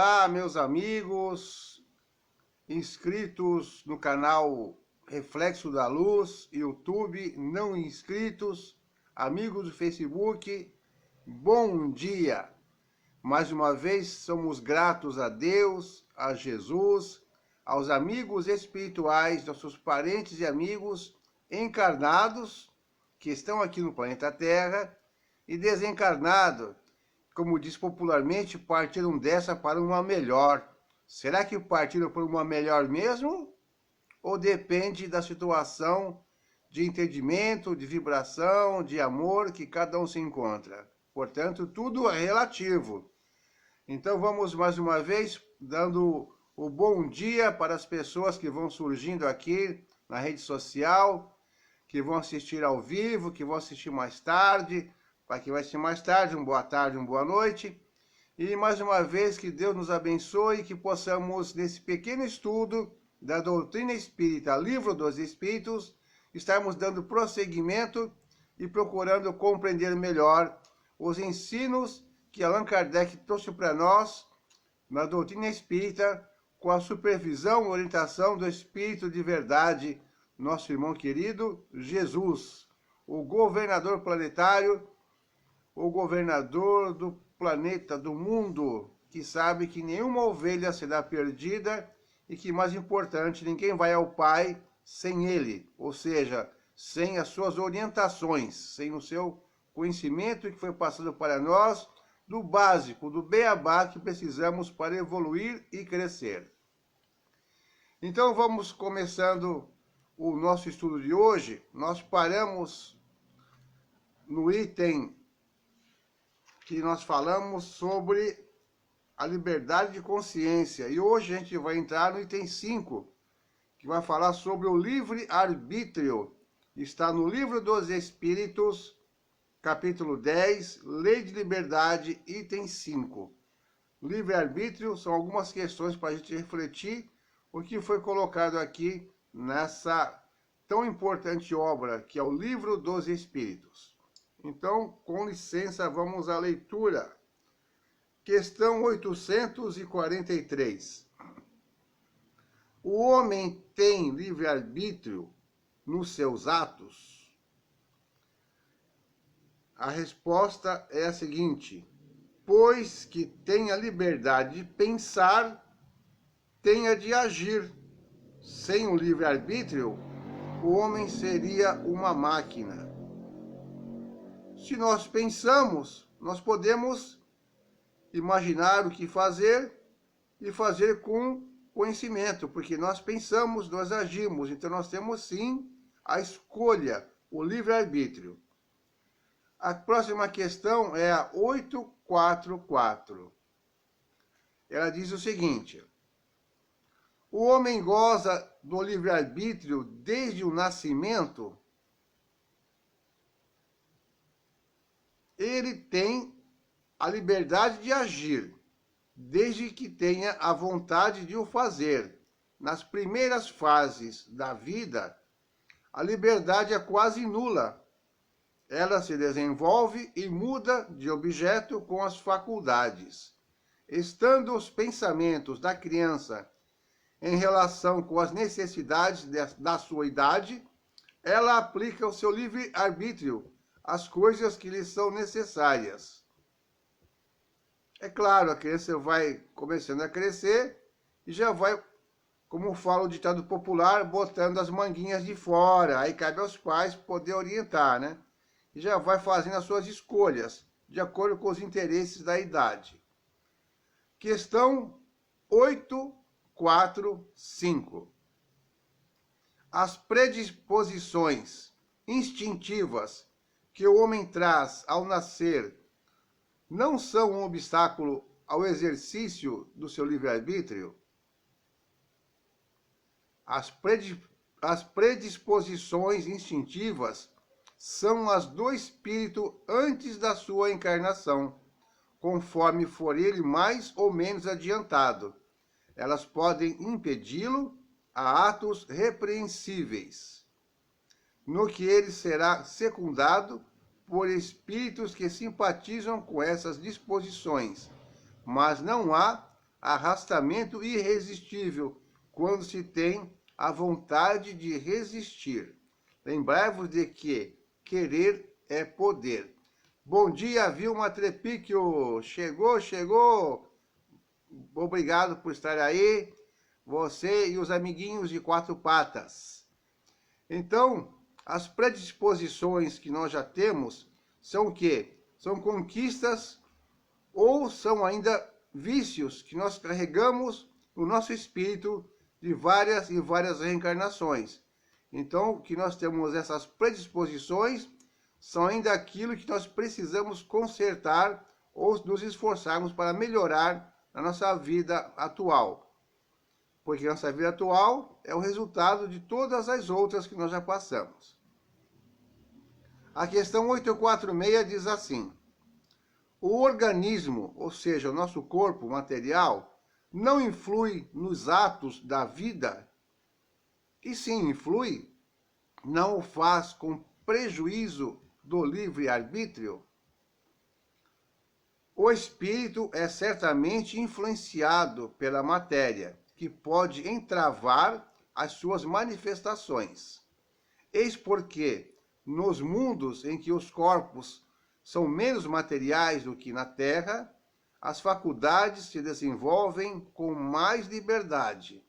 Olá, meus amigos, inscritos no canal Reflexo da Luz, YouTube, não inscritos, amigos do Facebook, bom dia! Mais uma vez, somos gratos a Deus, a Jesus, aos amigos espirituais, nossos parentes e amigos encarnados que estão aqui no planeta Terra e desencarnados, como diz popularmente, partiram dessa para uma melhor. Será que partiram para uma melhor mesmo? Ou depende da situação de entendimento, de vibração, de amor que cada um se encontra? Portanto, tudo é relativo. Então vamos mais uma vez dando o bom dia para as pessoas que vão surgindo aqui na rede social, que vão assistir ao vivo, que vão assistir mais tarde, para que vai ser mais tarde, uma boa tarde, uma boa noite. E mais uma vez que Deus nos abençoe e que possamos, nesse pequeno estudo da doutrina espírita, Livro dos Espíritos, estarmos dando prosseguimento e procurando compreender melhor os ensinos que Allan Kardec trouxe para nós na doutrina espírita, com a supervisão e orientação do Espírito de Verdade, nosso irmão querido Jesus, o governador planetário, o governador do planeta, do mundo, que sabe que nenhuma ovelha será perdida e que, mais importante, ninguém vai ao Pai sem ele, ou seja, sem as suas orientações, sem o seu conhecimento que foi passado para nós, do básico, do beabá que precisamos para evoluir e crescer. Então vamos começando o nosso estudo de hoje. Nós paramos no item que nós falamos sobre a liberdade de consciência. E hoje a gente vai entrar no item 5, que vai falar sobre o livre-arbítrio. Está no Livro dos Espíritos, capítulo 10, Lei de Liberdade, item 5. Livre-arbítrio são algumas questões para a gente refletir o que foi colocado aqui nessa tão importante obra, que é o Livro dos Espíritos. Então, com licença, vamos à leitura. Questão 843. O homem tem livre-arbítrio nos seus atos? A resposta é a seguinte: pois que tem a liberdade de pensar, tem a de agir. Sem o livre-arbítrio, o homem seria uma máquina. Se nós pensamos, nós podemos imaginar o que fazer e fazer com conhecimento, porque nós pensamos, nós agimos, então nós temos sim a escolha, o livre-arbítrio. A próxima questão é a 844. Ela diz o seguinte: o homem goza do livre-arbítrio desde o nascimento? Ele tem a liberdade de agir, desde que tenha a vontade de o fazer. Nas primeiras fases da vida, a liberdade é quase nula. Ela se desenvolve e muda de objeto com as faculdades. Estando os pensamentos da criança em relação com as necessidades da sua idade, ela aplica o seu livre-arbítrio às coisas que lhe são necessárias. É claro, a criança vai começando a crescer e já vai, como fala o ditado popular, botando as manguinhas de fora. Aí cabe aos pais poder orientar, né? E já vai fazendo as suas escolhas, de acordo com os interesses da idade. Questão 845. As predisposições instintivas que o homem traz ao nascer não são um obstáculo ao exercício do seu livre-arbítrio? As predisposições instintivas são as do espírito antes da sua encarnação, conforme for ele mais ou menos adiantado. Elas podem impedi-lo a atos repreensíveis, no que ele será secundado por espíritos que simpatizam com essas disposições, mas não há arrastamento irresistível, quando se tem a vontade de resistir. Lembrai-vos de que querer é poder. Bom dia, Vilma Trepicchio. Chegou. Obrigado por estar aí. Você e os amiguinhos de quatro patas. Então, as predisposições que nós já temos são o quê? São conquistas ou são ainda vícios que nós carregamos no nosso espírito de várias e várias reencarnações. Então, que nós temos essas predisposições são ainda aquilo que nós precisamos consertar ou nos esforçarmos para melhorar na nossa vida atual. Porque nossa vida atual é o resultado de todas as outras que nós já passamos. A questão 846 diz assim: o organismo, ou seja, o nosso corpo material, não influi nos atos da vida? E sim, influi, não o faz com prejuízo do livre-arbítrio? O espírito é certamente influenciado pela matéria, que pode entravar as suas manifestações. Eis porque, nos mundos em que os corpos são menos materiais do que na Terra, as faculdades se desenvolvem com mais liberdade.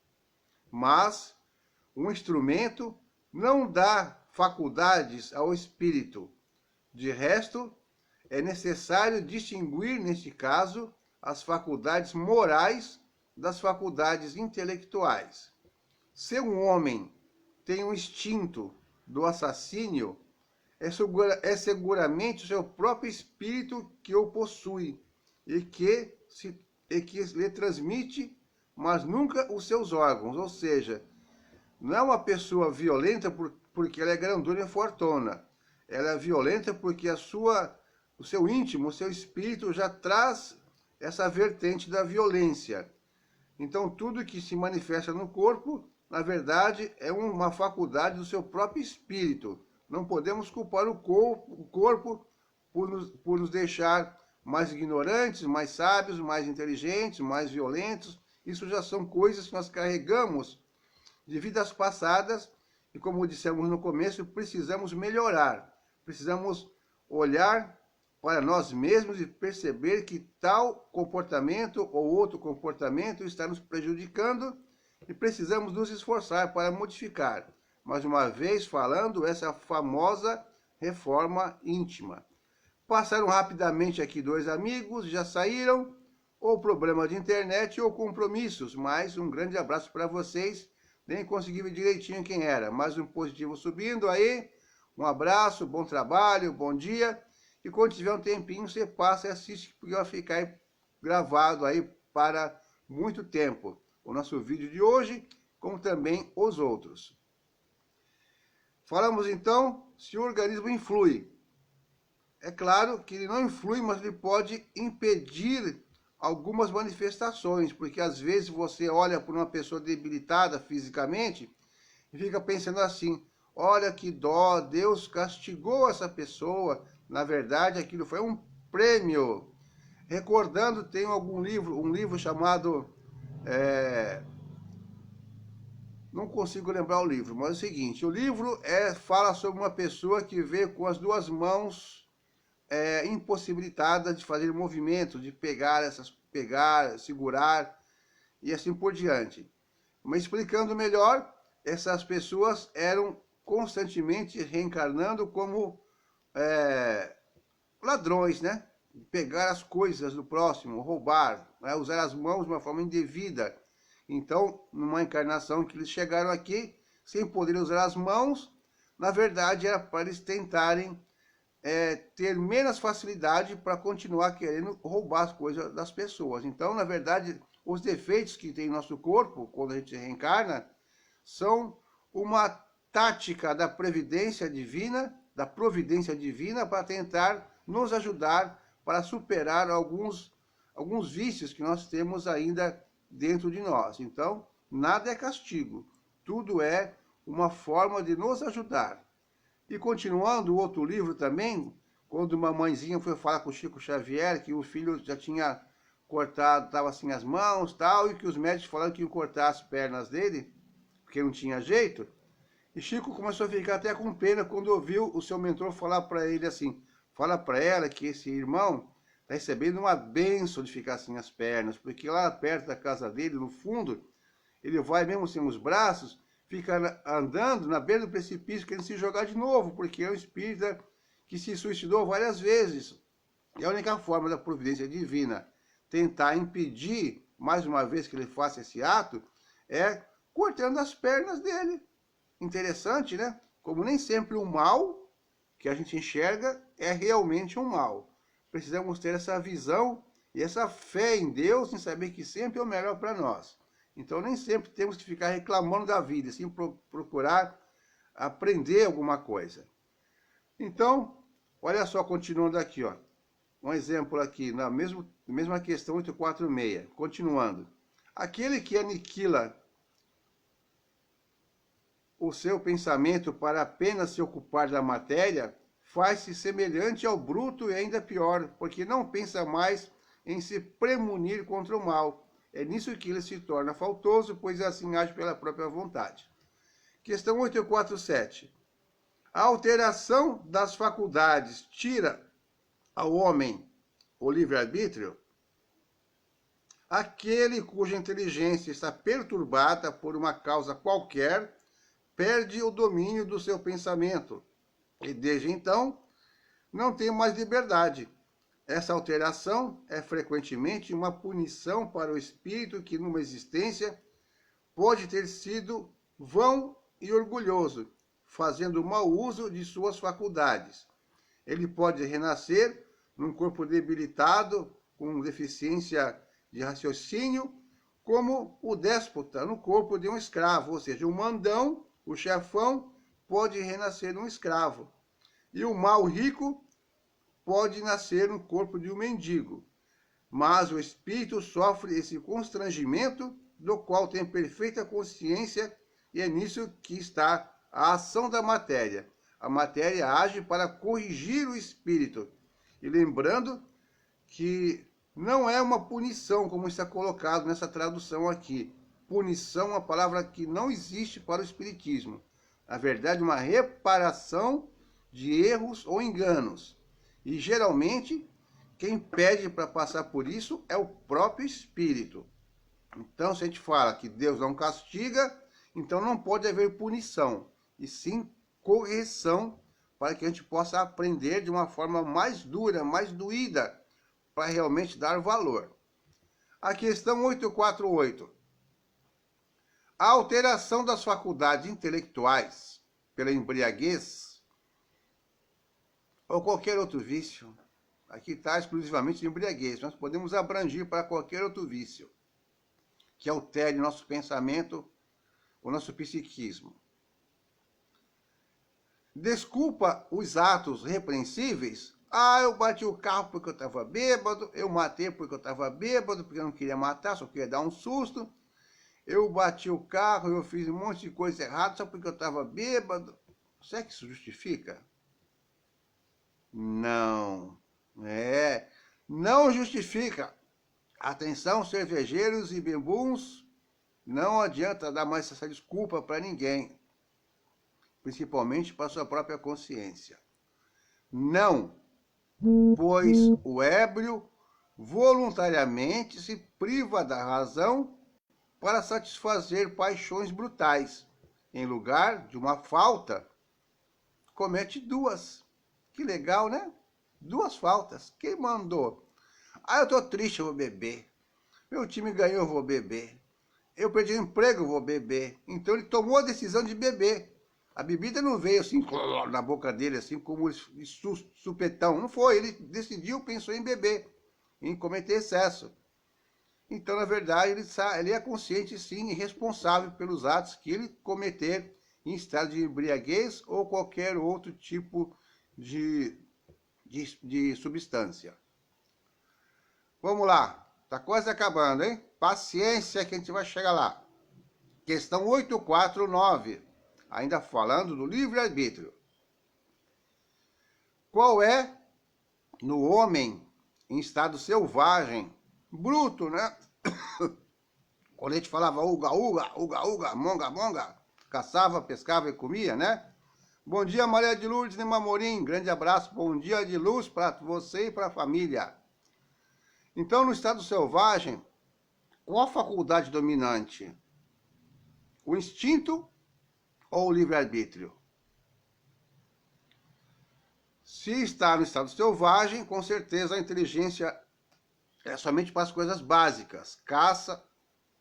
Mas um instrumento não dá faculdades ao espírito. De resto, é necessário distinguir, neste caso, as faculdades morais das faculdades intelectuais. Se um homem tem um instinto do assassínio, é seguramente o seu próprio espírito que o possui e que lhe transmite, mas nunca os seus órgãos. Ou seja, não é uma pessoa violenta porque ela é grandona e fortuna. Ela é violenta porque o seu íntimo, o seu espírito já traz essa vertente da violência. Então, tudo que se manifesta no corpo, na verdade, é uma faculdade do seu próprio espírito. Não podemos culpar o corpo por nos deixar mais ignorantes, mais sábios, mais inteligentes, mais violentos. Isso já são coisas que nós carregamos de vidas passadas e, como dissemos no começo, precisamos melhorar. Precisamos olhar para nós mesmos e perceber que tal comportamento ou outro comportamento está nos prejudicando e precisamos nos esforçar para modificar. Mais uma vez falando, essa famosa reforma íntima. Passaram rapidamente aqui dois amigos, já saíram, ou problema de internet ou compromissos, mas um grande abraço para vocês. Nem consegui ver direitinho quem era, mais um positivo subindo aí. Um abraço, bom trabalho, bom dia. E quando tiver um tempinho, você passa e assiste, porque vai ficar gravado aí para muito tempo. O nosso vídeo de hoje, como também os outros. Falamos então se o organismo influi. É claro que ele não influi, mas ele pode impedir algumas manifestações, porque às vezes você olha para uma pessoa debilitada fisicamente e fica pensando assim: olha que dó, Deus castigou essa pessoa. Na verdade, aquilo foi um prêmio. Recordando, tem um livro chamado... não consigo lembrar o livro, mas é o seguinte: o livro fala sobre uma pessoa que vê com as duas mãos impossibilitada de fazer movimento, de pegar, segurar e assim por diante. Mas explicando melhor, essas pessoas eram constantemente reencarnando como ladrões, né? Pegar as coisas do próximo, roubar, né? Usar as mãos de uma forma indevida. Então, numa encarnação que eles chegaram aqui, sem poder usar as mãos, na verdade era para eles tentarem ter menos facilidade para continuar querendo roubar as coisas das pessoas. Então, na verdade, os defeitos que tem em nosso corpo, quando a gente reencarna, são uma tática da providência divina para tentar nos ajudar para superar alguns vícios que nós temos ainda dentro de nós. Então, nada é castigo, tudo é uma forma de nos ajudar. E continuando, o outro livro também, quando uma mãezinha foi falar com o Chico Xavier, que o filho já tinha cortado, estava assim as mãos tal, e que os médicos falaram que iam cortar as pernas dele, porque não tinha jeito. E Chico começou a ficar até com pena quando ouviu o seu mentor falar para ele assim, fala para ela que esse irmão está recebendo uma bênção de ficar sem as pernas, porque lá perto da casa dele, no fundo, ele vai mesmo sem os braços, fica andando na beira do precipício querendo se jogar de novo, porque é um espírita que se suicidou várias vezes. E a única forma da providência divina tentar impedir, mais uma vez, que ele faça esse ato, é cortando as pernas dele. Interessante, né? Como nem sempre o mal que a gente enxerga é realmente um mal. Precisamos ter essa visão e essa fé em Deus, em saber que sempre é o melhor para nós. Então nem sempre temos que ficar reclamando da vida, sim procurar aprender alguma coisa. Então, olha só, continuando aqui, ó. Um exemplo aqui, na mesma questão 846, continuando. Aquele que aniquila o seu pensamento para apenas se ocupar da matéria, faz-se semelhante ao bruto e ainda pior, porque não pensa mais em se premunir contra o mal. É nisso que ele se torna faltoso, pois assim age pela própria vontade. Questão 847. A alteração das faculdades tira ao homem o livre-arbítrio? Aquele cuja inteligência está perturbada por uma causa qualquer perde o domínio do seu pensamento e, desde então, não tem mais liberdade. Essa alteração é frequentemente uma punição para o espírito que, numa existência, pode ter sido vão e orgulhoso, fazendo mau uso de suas faculdades. Ele pode renascer num corpo debilitado, com deficiência de raciocínio, como o déspota no corpo de um escravo, ou seja, o mandão, o chefão, pode renascer num escravo. E o mal rico pode nascer no corpo de um mendigo. Mas o espírito sofre esse constrangimento, do qual tem perfeita consciência, e é nisso que está a ação da matéria. A matéria age para corrigir o espírito. E lembrando que não é uma punição, como está colocado nessa tradução aqui. Punição é uma palavra que não existe para o espiritismo. Na verdade, uma reparação de erros ou enganos. E geralmente, quem pede para passar por isso é o próprio espírito. Então, se a gente fala que Deus não castiga, então não pode haver punição, e sim correção, para que a gente possa aprender de uma forma mais dura, mais doída, para realmente dar valor. A questão 848. A alteração das faculdades intelectuais pela embriaguez ou qualquer outro vício, aqui está exclusivamente embriaguez, nós podemos abranger para qualquer outro vício que altere nosso pensamento, o nosso psiquismo. Desculpa os atos repreensíveis. Eu bati o carro porque eu estava bêbado, eu matei porque eu estava bêbado, porque eu não queria matar, só queria dar um susto. Eu bati o carro, eu fiz um monte de coisa errada só porque eu estava bêbado. Será que isso justifica? Não. Não justifica. Atenção, cervejeiros e bebuns, não adianta dar mais essa desculpa para ninguém, principalmente para sua própria consciência. Não, pois o ébrio voluntariamente se priva da razão para satisfazer paixões brutais. Em lugar de uma falta, comete duas. Que legal, né? Duas faltas. Quem mandou? Eu tô triste, eu vou beber. Meu time ganhou, eu vou beber. Eu perdi o emprego, eu vou beber. Então ele tomou a decisão de beber. A bebida não veio assim na boca dele, assim como supetão. Não foi, ele decidiu, pensou em beber, em cometer excesso. Então, na verdade, ele é consciente, sim, e responsável pelos atos que ele cometer em estado de embriaguez ou qualquer outro tipo de substância. Vamos lá, tá quase acabando, hein? Paciência que a gente vai chegar lá. Questão 849, ainda falando do livre-arbítrio. Qual é, no homem em estado selvagem, bruto, né? Quando a gente falava uga, uga, uga, uga, monga, monga, caçava, pescava e comia, né? Bom dia, Maria de Lourdes de Mamorim. Grande abraço, bom dia de luz para você e para a família. Então, no estado selvagem, qual a faculdade dominante? O instinto ou o livre-arbítrio? Se está no estado selvagem, com certeza a inteligência é somente para as coisas básicas. Caça,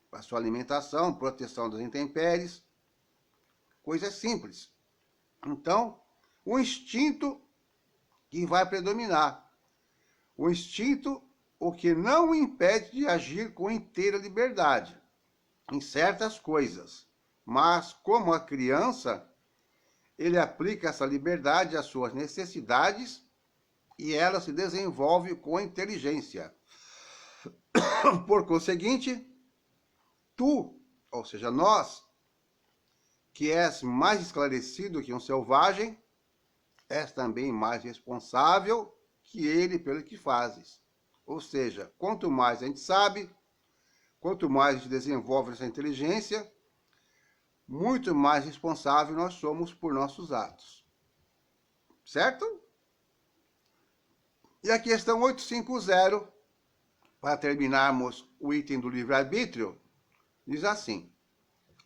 para a sua alimentação, proteção das intempéries, coisas simples. Então, o instinto que vai predominar. O instinto, o que não o impede de agir com inteira liberdade em certas coisas. Mas, como a criança, ele aplica essa liberdade às suas necessidades e ela se desenvolve com inteligência. Por conseguinte, tu, ou seja, nós, que és mais esclarecido que um selvagem, és também mais responsável que ele pelo que fazes. Ou seja, quanto mais a gente sabe, quanto mais a gente desenvolve essa inteligência, muito mais responsável nós somos por nossos atos. Certo? E a questão 850, para terminarmos o item do livre-arbítrio, diz assim: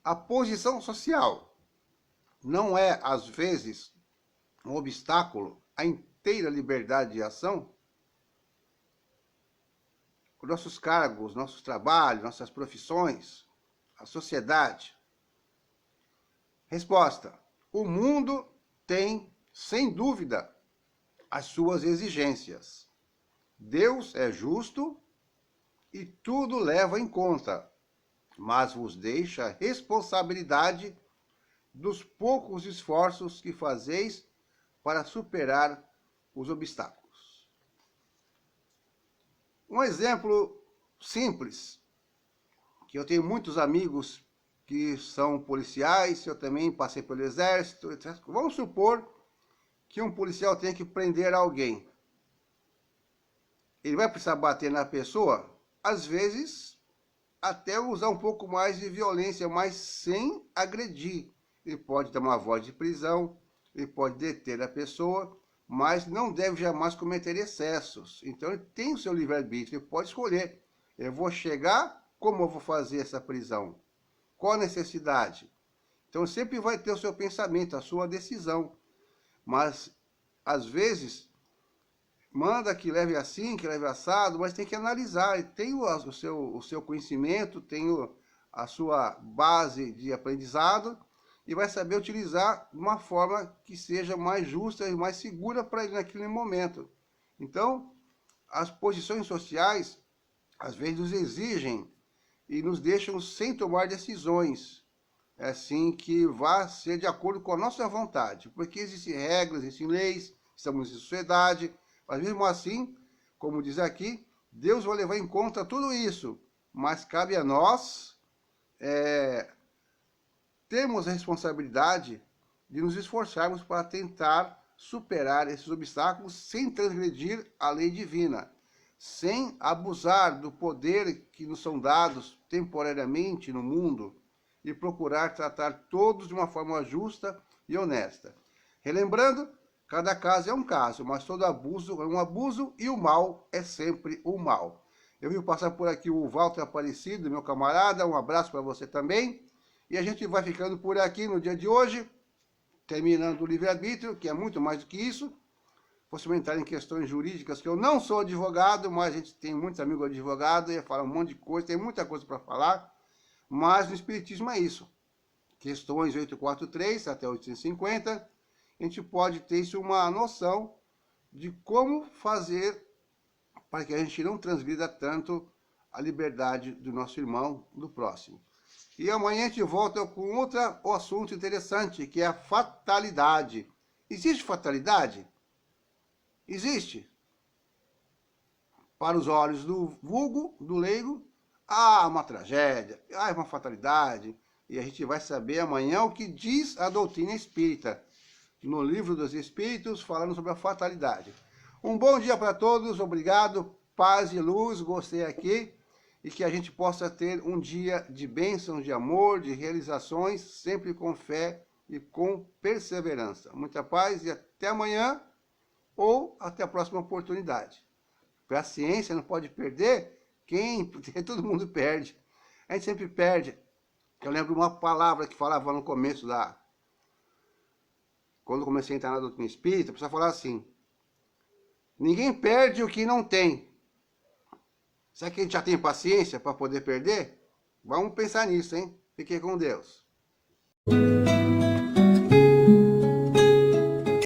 a posição social não é, às vezes, um obstáculo à inteira liberdade de ação? Os nossos cargos, nossos trabalhos, nossas profissões, a sociedade. Resposta: o mundo tem, sem dúvida, as suas exigências. Deus é justo e tudo leva em conta, mas vos deixa a responsabilidade dos poucos esforços que fazeis para superar os obstáculos. Um exemplo simples, que eu tenho muitos amigos que são policiais, eu também passei pelo exército, etc. Vamos supor que um policial tenha que prender alguém. Ele vai precisar bater na pessoa? Às vezes, até usar um pouco mais de violência, mas sem agredir. Ele pode dar uma voz de prisão, ele pode deter a pessoa, mas não deve jamais cometer excessos. Então ele tem o seu livre-arbítrio, ele pode escolher. Eu vou chegar, como eu vou fazer essa prisão? Qual a necessidade? Então sempre vai ter o seu pensamento, a sua decisão. Mas, às vezes, manda que leve assim, que leve assado, mas tem que analisar. Tem o seu conhecimento, tem a sua base de aprendizado e vai saber utilizar de uma forma que seja mais justa e mais segura para ele naquele momento. Então, as posições sociais, às vezes, nos exigem e nos deixam sem tomar decisões, assim, que vá ser de acordo com a nossa vontade. Porque existem regras, existem leis, estamos em sociedade, mas mesmo assim, como diz aqui, Deus vai levar em conta tudo isso. Mas cabe a nós termos a responsabilidade de nos esforçarmos para tentar superar esses obstáculos sem transgredir a lei divina, sem abusar do poder que nos são dados temporariamente no mundo e procurar tratar todos de uma forma justa e honesta. Relembrando, cada caso é um caso, mas todo abuso é um abuso e o mal é sempre o mal. Eu vim passar por aqui o Walter Aparecido, meu camarada, um abraço para você também. E a gente vai ficando por aqui no dia de hoje, terminando o livre-arbítrio, que é muito mais do que isso. Fosse entrar em questões jurídicas, que eu não sou advogado, mas a gente tem muitos amigos advogados, e fala um monte de coisa, tem muita coisa para falar. Mas no Espiritismo é isso. Questões 843 até 850, a gente pode ter isso uma noção de como fazer para que a gente não transgrida tanto a liberdade do nosso irmão, do próximo. E amanhã a gente volta com outro assunto interessante, que é a fatalidade. Existe fatalidade? Existe. Para os olhos do vulgo, do leigo, uma tragédia, uma fatalidade. E a gente vai saber amanhã o que diz a doutrina espírita, no Livro dos Espíritos, falando sobre a fatalidade. Um bom dia para todos, obrigado paz e luz, gostei aqui, e que a gente possa ter um dia de bênçãos, de amor, de realizações, sempre com fé e com perseverança. Muita paz e até amanhã ou até a próxima oportunidade. Para a ciência não pode perder, todo mundo perde. A gente sempre perde. Eu lembro uma palavra que falava no começo quando eu comecei a entrar na doutrina espírita, a pessoa falava assim: ninguém perde o que não tem. Será que a gente já tem paciência para poder perder? Vamos pensar nisso, hein? Fiquem com Deus.